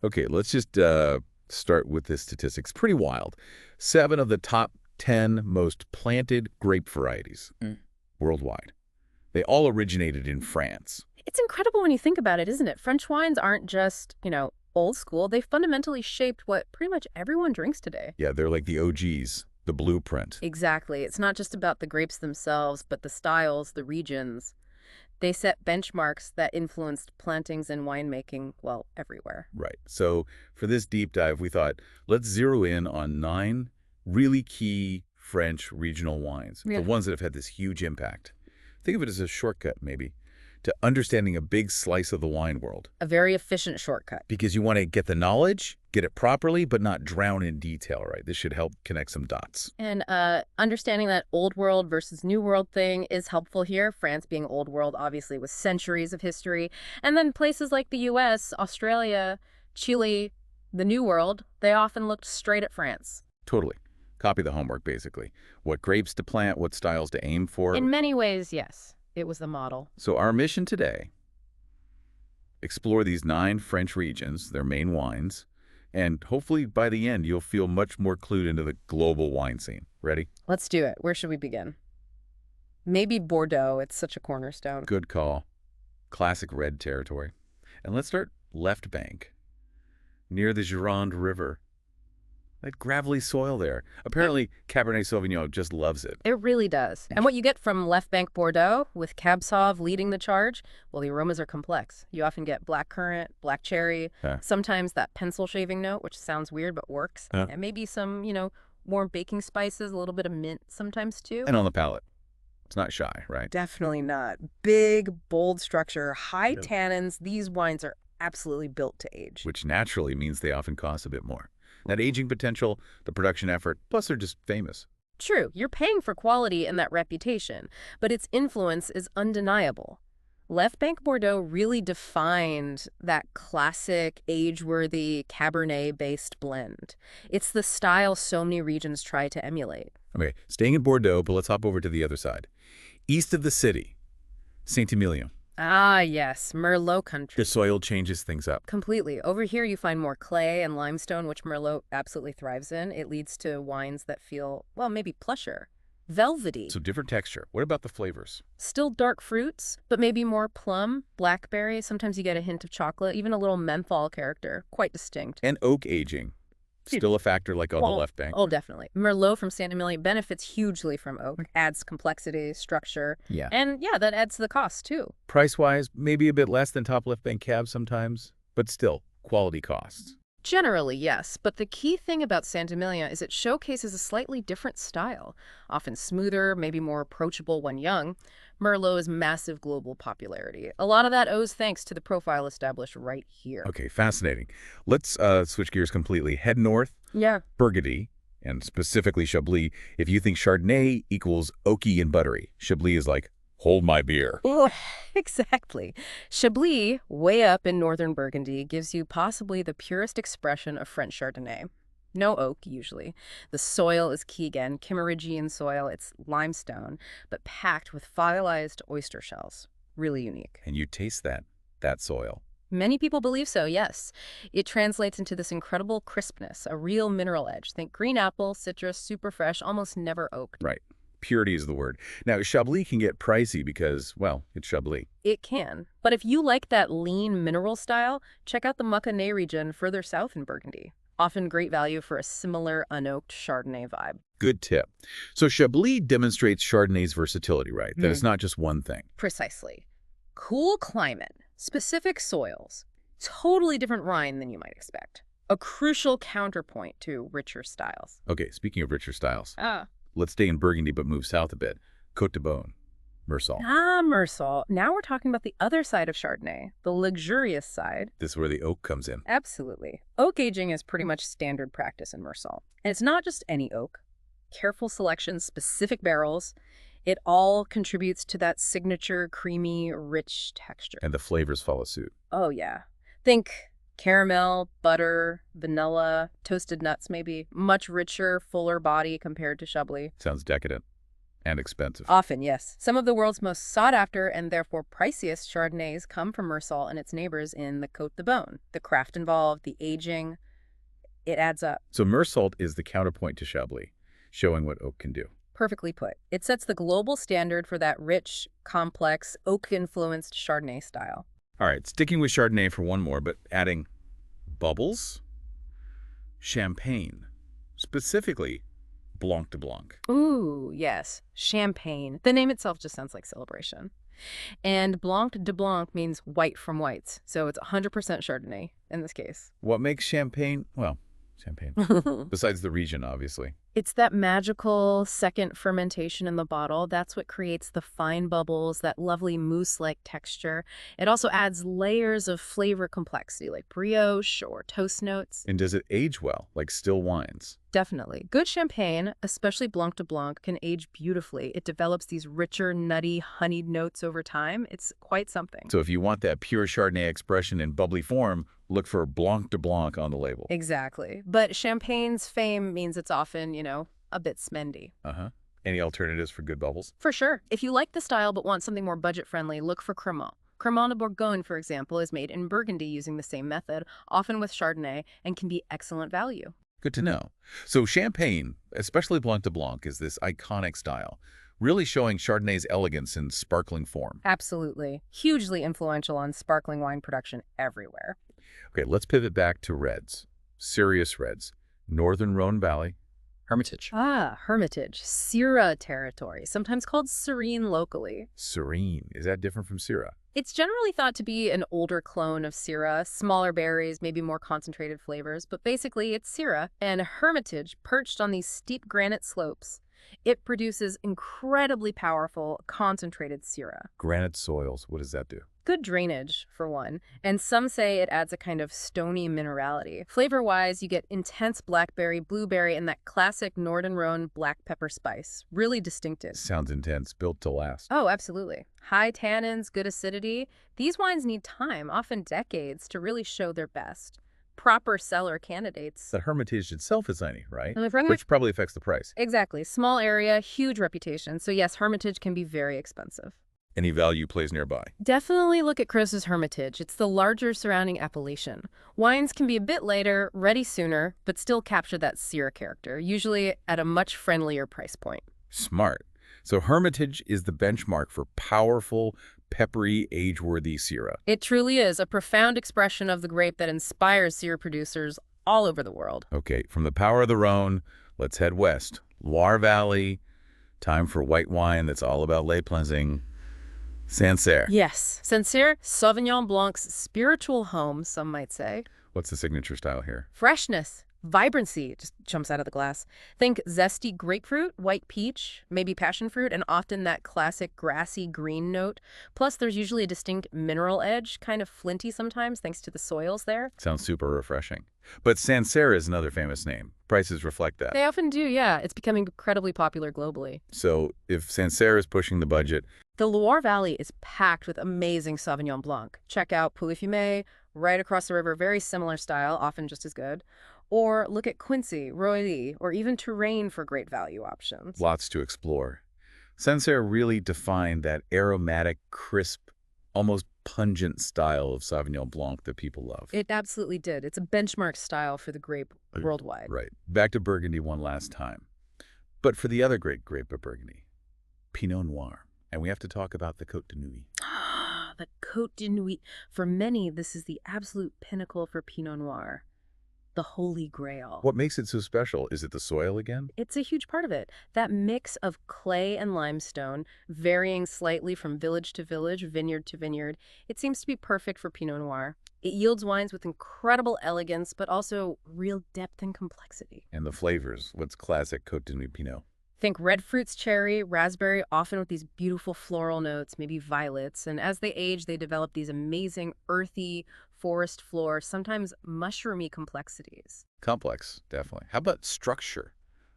Okay, let's just start with this statistics. Pretty wild. 7 of the top 10 most planted grape varieties worldwide. They all originated in France. It's incredible when you think about it, isn't it? French wines aren't just, old school. They fundamentally shaped what pretty much everyone drinks today. Yeah, they're like the OGs, the blueprint. Exactly. It's not just about the grapes themselves, but the styles, the regions. They set benchmarks that influenced plantings and winemaking, well, everywhere. Right. So for this deep dive, we thought, let's zero in on 9 really key French regional wines, Yeah. the ones that have had this huge impact. Think of it as a shortcut, maybe, to understanding a big slice of the wine world. A very efficient shortcut. Because you want to get the knowledge, get it properly, but not drown in detail, right? This should help connect some dots. And understanding that old world versus new world thing is helpful here. France being old world, obviously, with centuries of history. And then places like the US, Australia, Chile, the new world, they often looked straight at France. Totally. Copy the homework, basically. What grapes to plant, what styles to aim for. In many ways, yes, it was the model. So our mission today, explore these 9 French regions, their main wines, and hopefully by the end you'll feel much more clued into the global wine scene. Ready? Let's do it. Where should we begin? Maybe Bordeaux. It's such a cornerstone. Good call. Classic red territory. And let's start left bank, near the Gironde River. That gravelly soil there. Apparently, Cabernet Sauvignon just loves it. It really does. And what you get from left bank Bordeaux, with Cab Sauv leading the charge, well, the aromas are complex. You often get black currant, black cherry, sometimes that pencil shaving note, which sounds weird but works, and maybe some, warm baking spices, a little bit of mint sometimes too. And on the palate. It's not shy, right? Definitely not. Big, bold structure, high tannins. These wines are absolutely built to age. Which naturally means they often cost a bit more. That aging potential, the production effort, plus they're just famous. True, you're paying for quality and that reputation, but its influence is undeniable. Left Bank Bordeaux really defined that classic, age-worthy, Cabernet-based blend. It's the style so many regions try to emulate. Okay, staying in Bordeaux, but let's hop over to the other side. East of the city, Saint-Emilion. Ah, yes, Merlot country. The soil changes things up. Completely. Over here, you find more clay and limestone, which Merlot absolutely thrives in. It leads to wines that feel, well, maybe plusher, velvety. So different texture. What about the flavors? Still dark fruits, but maybe more plum, blackberry. Sometimes you get a hint of chocolate, even a little menthol character. Quite distinct. And oak aging. Still a factor like on the left bank. Oh, definitely. Merlot from Saint-Emilion benefits hugely from oak. Adds complexity, structure. Yeah. And yeah, that adds to the cost too. Price-wise, maybe a bit less than top left bank cab sometimes, but still, quality costs. Generally, yes, but the key thing about Saint-Emilion is it showcases a slightly different style, often smoother, maybe more approachable when young. Merlot's massive global popularity. A lot of that owes thanks to the profile established right here. Okay, fascinating. Let's switch gears completely. Head north. Yeah. Burgundy, and specifically Chablis. If you think Chardonnay equals oaky and buttery, Chablis is like, hold my beer. Exactly. Chablis, way up in northern Burgundy, gives you possibly the purest expression of French Chardonnay. No oak, usually. The soil is key again, Kimmeridgian soil. It's limestone, but packed with fossilized oyster shells. Really unique. And you taste that soil. Many people believe so, yes. It translates into this incredible crispness, a real mineral edge. Think green apple, citrus, super fresh, almost never oaked. Right. Purity is the word. Now, Chablis can get pricey because, well, it's Chablis. It can. But if you like that lean mineral style, check out the Mucanet region further south in Burgundy. Often great value for a similar unoaked Chardonnay vibe. Good tip. So Chablis demonstrates Chardonnay's versatility, right? That it's not just one thing. Precisely. Cool climate, specific soils, totally different wine than you might expect. A crucial counterpoint to richer styles. Okay, speaking of richer styles, let's stay in Burgundy but move south a bit. Côte de Beaune, Meursault. Ah, Meursault. Now we're talking about the other side of Chardonnay, the luxurious side. This is where the oak comes in. Absolutely. Oak aging is pretty much standard practice in Meursault. And it's not just any oak. Careful selection, specific barrels. It all contributes to that signature, creamy, rich texture. And the flavors follow suit. Oh, yeah. Think caramel, butter, vanilla, toasted nuts maybe. Much richer, fuller body compared to Chablis. Sounds decadent. And expensive. Often, yes. Some of the world's most sought-after and therefore priciest Chardonnays come from Meursault and its neighbors in the Côte de Beaune. The craft involved, the aging, it adds up. So Meursault is the counterpoint to Chablis, showing what oak can do. Perfectly put. It sets the global standard for that rich, complex, oak-influenced Chardonnay style. All right, sticking with Chardonnay for one more, but adding bubbles, champagne, specifically Blanc de Blanc. Ooh, yes. Champagne. The name itself just sounds like celebration. And Blanc de Blanc means white from whites, so it's 100% Chardonnay in this case. What makes champagne? Well, champagne. Besides the region, obviously. It's that magical second fermentation in the bottle. That's what creates the fine bubbles, that lovely mousse-like texture. It also adds layers of flavor complexity, like brioche or toast notes. And does it age well, like still wines? Definitely. Good champagne, especially Blanc de Blanc, can age beautifully. It develops these richer, nutty, honeyed notes over time. It's quite something. So if you want that pure Chardonnay expression in bubbly form, look for Blanc de Blanc on the label. Exactly. But champagne's fame means it's often, a bit smendy. Uh-huh. Any alternatives for good bubbles? For sure. If you like the style but want something more budget-friendly, look for Cremant. Cremant de Bourgogne, for example, is made in Burgundy using the same method, often with Chardonnay, and can be excellent value. Good to know. So champagne, especially Blanc de Blanc, is this iconic style, really showing Chardonnay's elegance in sparkling form. Absolutely. Hugely influential on sparkling wine production everywhere. Okay, let's pivot back to reds. Serious reds. Northern Rhone Valley, Hermitage. Hermitage. Syrah territory, sometimes called Serene locally. Serene. Is that different from Syrah? It's generally thought to be an older clone of Syrah, smaller berries, maybe more concentrated flavors, but basically it's Syrah. And Hermitage, perched on these steep granite slopes, it produces incredibly powerful, concentrated Syrah. Granite soils, what does that do? Good drainage, for one, and some say it adds a kind of stony minerality. Flavor-wise, you get intense blackberry, blueberry, and that classic Northern Rhone black pepper spice. Really distinctive. Sounds intense, built to last. Oh, absolutely. High tannins, good acidity. These wines need time, often decades, to really show their best. Proper cellar candidates. The Hermitage itself is tiny, right? And if- Which probably affects the price. Exactly. Small area, huge reputation. So yes, Hermitage can be very expensive. Any value plays nearby. Definitely look at Chris's Hermitage. It's the larger surrounding appellation. Wines can be a bit later, ready sooner, but still capture that Syrah character, usually at a much friendlier price point. Smart. So Hermitage is the benchmark for powerful, peppery, age-worthy Syrah. It truly is a profound expression of the grape that inspires Syrah producers all over the world. Okay, from the power of the Rhone, let's head west. Loire Valley, time for white wine that's all about lait cleansing. Sancerre. Yes. Sancerre, Sauvignon Blanc's spiritual home, some might say. What's the signature style here? Freshness, vibrancy just jumps out of the glass. Think zesty grapefruit, white peach, maybe passion fruit, and often that classic grassy green note. Plus, there's usually a distinct mineral edge, kind of flinty sometimes, thanks to the soils there. Sounds super refreshing. But Sancerre is another famous name. Prices reflect that. They often do, yeah. It's becoming incredibly popular globally. So if Sancerre is pushing the budget, The Loire Valley is packed with amazing Sauvignon Blanc. Check out Pouilly-Fumé, right across the river, very similar style, often just as good. Or look at Quincy, Royly, or even Touraine for great value options. lots to explore. Sancerre really defined that aromatic, crisp, almost pungent style of Sauvignon Blanc that people love. It absolutely did. It's a benchmark style for the grape worldwide. Right. Back to Burgundy one last time. But for the other great grape of Burgundy, Pinot Noir. And we have to talk about the Côte de Nuit. The Côte de Nuit. For many, this is the absolute pinnacle for Pinot Noir. The holy grail. What makes it so special? Is it the soil again? It's a huge part of it. That mix of clay and limestone, varying slightly from village to village, vineyard to vineyard, it seems to be perfect for Pinot Noir. It yields wines with incredible elegance, but also real depth and complexity. And the flavors. What's classic Côte de Nuit Pinot? Think red fruits, cherry, raspberry, often with these beautiful floral notes, maybe violets. And as they age, they develop these amazing earthy forest floor, sometimes mushroomy complexities. Complex, definitely. How about structure?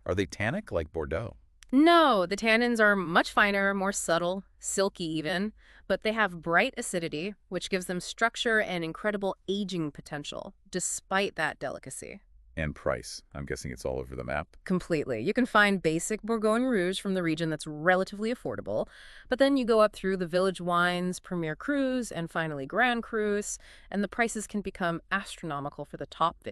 Are they tannic like Bordeaux? No, the tannins are much finer, more subtle, silky even, but they have bright acidity, which gives them structure and incredible aging potential, despite that delicacy. And price. I'm guessing it's all over the map. Completely. You can find basic Bourgogne Rouge from the region that's relatively affordable, but then you go up through the village wines, Premier Crus, and finally Grand Crus, and the prices can become astronomical for the top vineyards.